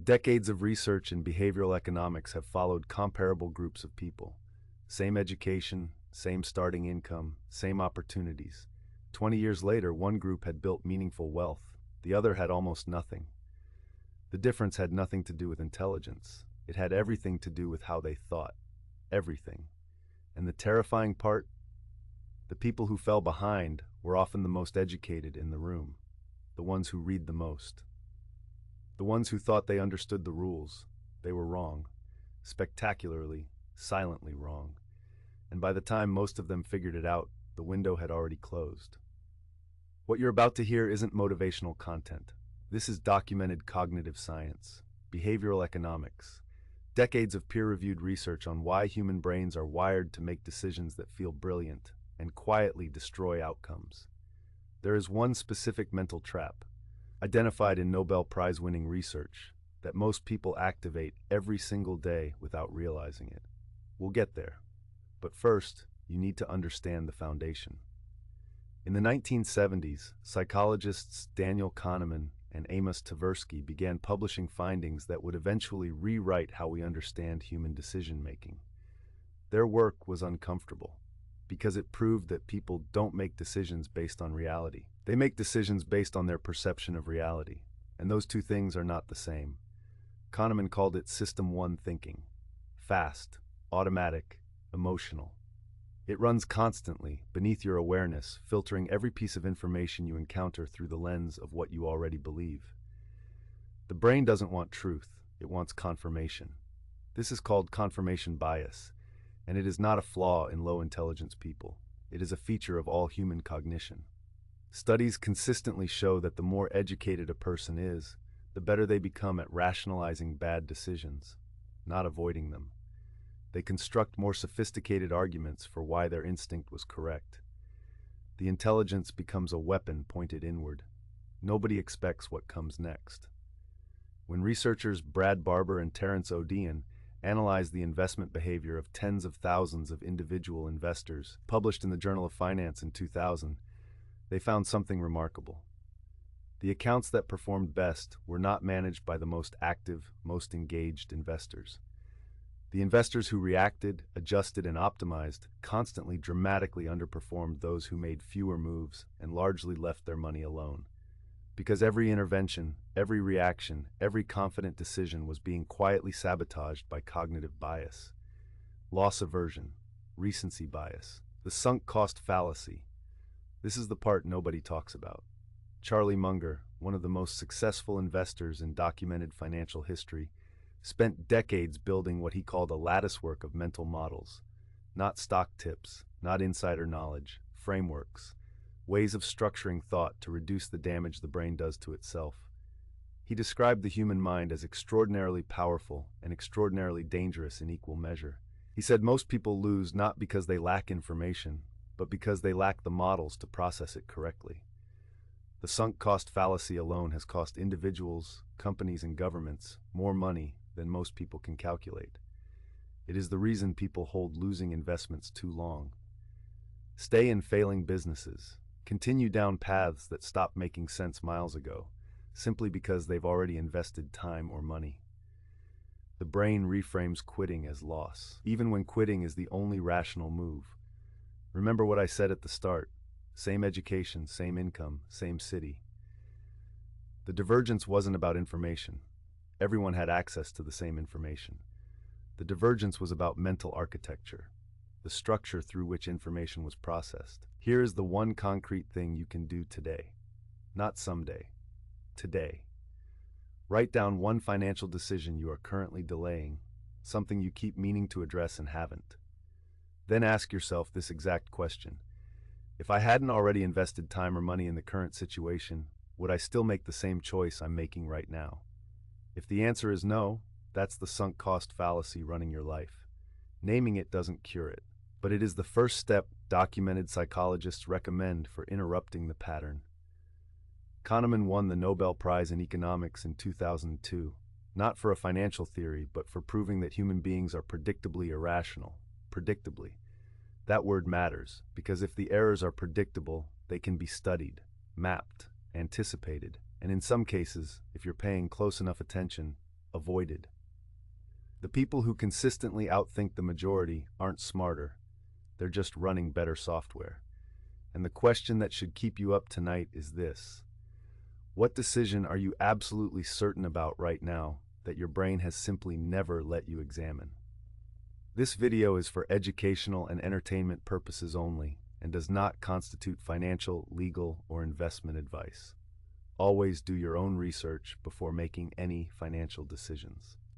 Decades of research in behavioral economics have followed comparable groups of people. Same education, same starting income, same opportunities. 20 years later, one group had built meaningful wealth. The other had almost nothing. The difference had nothing to do with intelligence. It had everything to do with how they thought. Everything. And the terrifying part? The people who fell behind were often the most educated in the room, the ones who read the most. The ones who thought they understood the rules. They were wrong. Spectacularly, silently wrong. And by the time most of them figured it out, the window had already closed. What you're about to hear isn't motivational content. This is documented cognitive science, behavioral economics, decades of peer-reviewed research on why human brains are wired to make decisions that feel brilliant and quietly destroy outcomes. There is one specific mental trap, identified in Nobel Prize-winning research, that most people activate every single day without realizing it. We'll get there. But first, you need to understand the foundation. In the 1970s, psychologists Daniel Kahneman and Amos Tversky began publishing findings that would eventually rewrite how we understand human decision-making. Their work was uncomfortable, because it proved that people don't make decisions based on reality. They make decisions based on their perception of reality, and those two things are not the same. Kahneman called it System 1 thinking. Fast, automatic, emotional. It runs constantly, beneath your awareness, filtering every piece of information you encounter through the lens of what you already believe. The brain doesn't want truth, it wants confirmation. This is called confirmation bias, and it is not a flaw in low-intelligence people. It is a feature of all human cognition. Studies consistently show that the more educated a person is, the better they become at rationalizing bad decisions, not avoiding them. They construct more sophisticated arguments for why their instinct was correct. The intelligence becomes a weapon pointed inward. Nobody expects what comes next. When researchers Brad Barber and Terence Odean analyzed the investment behavior of tens of thousands of individual investors, published in the Journal of Finance in 2000, they found something remarkable. The accounts that performed best were not managed by the most active, most engaged investors. The investors who reacted, adjusted, and optimized constantly dramatically underperformed those who made fewer moves and largely left their money alone. Because every intervention, every reaction, every confident decision was being quietly sabotaged by cognitive bias. Loss aversion, recency bias, the sunk cost fallacy. This is the part nobody talks about. Charlie Munger, one of the most successful investors in documented financial history, spent decades building what he called a latticework of mental models. Not stock tips, not insider knowledge, frameworks, ways of structuring thought to reduce the damage the brain does to itself. He described the human mind as extraordinarily powerful and extraordinarily dangerous in equal measure. He said most people lose not because they lack information, but because they lack the models to process it correctly. The sunk cost fallacy alone has cost individuals, companies, and governments more money than most people can calculate. It is the reason people hold losing investments too long. Stay in failing businesses. Continue down paths that stopped making sense miles ago, simply because they've already invested time or money. The brain reframes quitting as loss, even when quitting is the only rational move. Remember what I said at the start. Same education, same income, same city. The divergence wasn't about information. Everyone had access to the same information. The divergence was about mental architecture, the structure through which information was processed. Here is the one concrete thing you can do today. Not someday. Today. Write down one financial decision you are currently delaying, something you keep meaning to address and haven't. Then ask yourself this exact question. If I hadn't already invested time or money in the current situation, would I still make the same choice I'm making right now? If the answer is no, that's the sunk cost fallacy running your life. Naming it doesn't cure it, but it is the first step documented psychologists recommend for interrupting the pattern. Kahneman won the Nobel Prize in Economics in 2002, not for a financial theory, but for proving that human beings are predictably irrational. Predictably. That word matters, because if the errors are predictable, they can be studied, mapped, anticipated, and in some cases, if you're paying close enough attention, avoided. The people who consistently outthink the majority aren't smarter, they're just running better software. And the question that should keep you up tonight is this: what decision are you absolutely certain about right now that your brain has simply never let you examine? This video is for educational and entertainment purposes only and does not constitute financial, legal, or investment advice. Always do your own research before making any financial decisions.